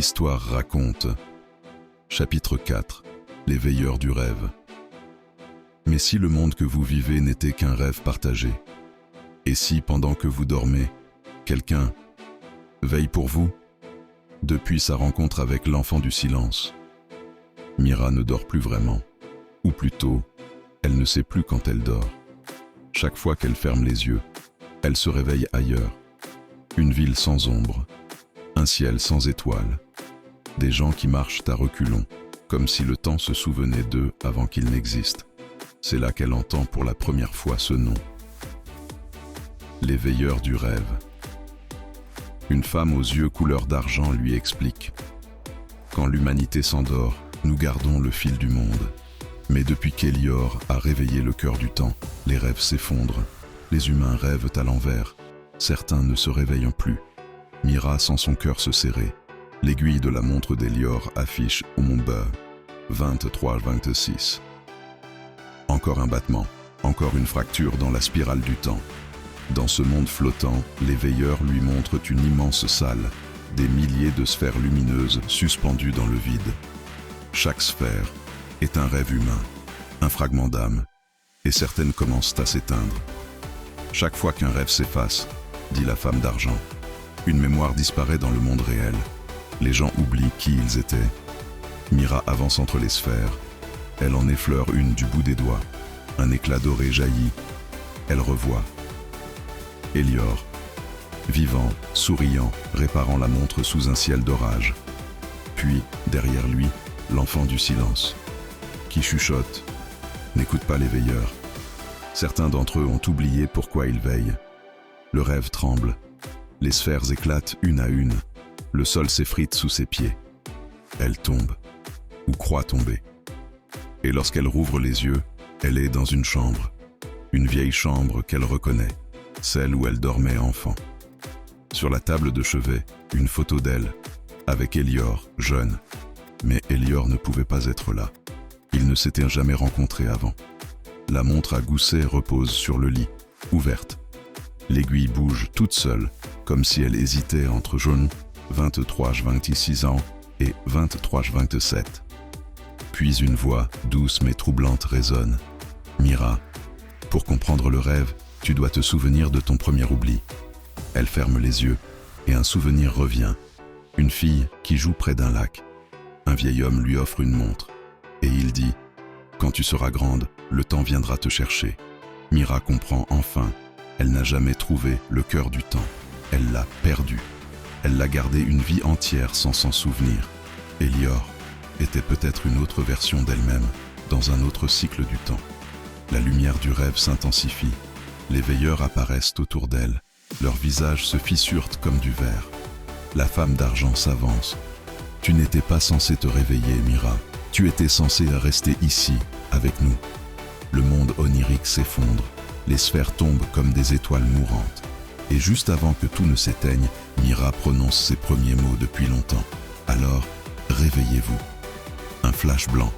Histoire raconte. Chapitre 4. Les veilleurs du rêve. Mais si le monde que vous vivez n'était qu'un rêve partagé, et si, pendant que vous dormez, quelqu'un veille pour vous, depuis sa rencontre avec l'enfant du silence, Mira ne dort plus vraiment, ou plutôt, elle ne sait plus quand elle dort. Chaque fois qu'elle ferme les yeux, elle se réveille ailleurs. Une ville sans ombre, un ciel sans étoiles, des gens qui marchent à reculons, comme si le temps se souvenait d'eux avant qu'ils n'existent. C'est là qu'elle entend pour la première fois ce nom. Les veilleurs du rêve. Une femme aux yeux couleur d'argent lui explique. Quand l'humanité s'endort, nous gardons le fil du monde. Mais depuis qu'Elior a réveillé le cœur du temps, les rêves s'effondrent. Les humains rêvent à l'envers. Certains ne se réveillent plus. Mira sent son cœur se serrer. L'aiguille de la montre d'Elior affiche au mont Beu, 23-26. Encore un battement, encore une fracture dans la spirale du temps. Dans ce monde flottant, les veilleurs lui montrent une immense salle, des milliers de sphères lumineuses suspendues dans le vide. Chaque sphère est un rêve humain, un fragment d'âme, et certaines commencent à s'éteindre. Chaque fois qu'un rêve s'efface, dit la femme d'argent, une mémoire disparaît dans le monde réel. Les gens oublient qui ils étaient. Mira avance entre les sphères. Elle en effleure une du bout des doigts. Un éclat doré jaillit. Elle revoit Elior, vivant, souriant, réparant la montre sous un ciel d'orage. Puis, derrière lui, l'enfant du silence, qui chuchote, n'écoute pas les veilleurs. Certains d'entre eux ont oublié pourquoi ils veillent. Le rêve tremble. Les sphères éclatent une à une. Le sol s'effrite sous ses pieds. Elle tombe, ou croit tomber. Et lorsqu'elle rouvre les yeux, elle est dans une chambre. Une vieille chambre qu'elle reconnaît, celle où elle dormait enfant. Sur la table de chevet, une photo d'elle, avec Elior, jeune. Mais Elior ne pouvait pas être là. Ils ne s'étaient jamais rencontrés avant. La montre à gousset repose sur le lit, ouverte. L'aiguille bouge toute seule, comme si elle hésitait entre jaune, 23-26 ans, et 23-27. Puis une voix, douce mais troublante, résonne. Mira, pour comprendre le rêve, tu dois te souvenir de ton premier oubli. Elle ferme les yeux, et un souvenir revient. Une fille qui joue près d'un lac. Un vieil homme lui offre une montre, et il dit « Quand tu seras grande, le temps viendra te chercher. » Mira comprend enfin. Elle n'a jamais trouvé le cœur du temps. Elle l'a perdu. Elle l'a gardé une vie entière sans s'en souvenir. Elior était peut-être une autre version d'elle-même, dans un autre cycle du temps. La lumière du rêve s'intensifie. Les veilleurs apparaissent autour d'elle. Leurs visages se fissurent comme du verre. La femme d'argent s'avance. « Tu n'étais pas censée te réveiller, Mira. Tu étais censée rester ici, avec nous. » Le monde onirique s'effondre. Les sphères tombent comme des étoiles mourantes. Et juste avant que tout ne s'éteigne, Mira prononce ses premiers mots depuis longtemps. Alors, réveillez-vous. Un flash blanc,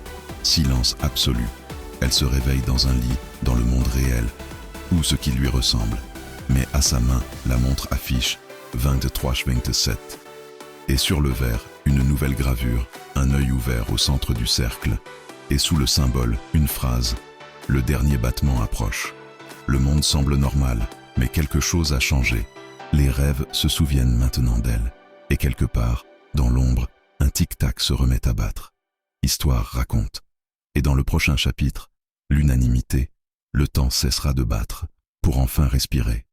silence absolu. Elle se réveille dans un lit, dans le monde réel, ou ce qui lui ressemble. Mais à sa main, la montre affiche 23-27. Et sur le verre, une nouvelle gravure, un œil ouvert au centre du cercle. Et sous le symbole, une phrase. Le dernier battement approche. Le monde semble normal, mais quelque chose a changé. Les rêves se souviennent maintenant d'elle. Et quelque part, dans l'ombre, un tic-tac se remet à battre. Histoire raconte. Et dans le prochain chapitre, l'unanimité, le temps cessera de battre pour enfin respirer.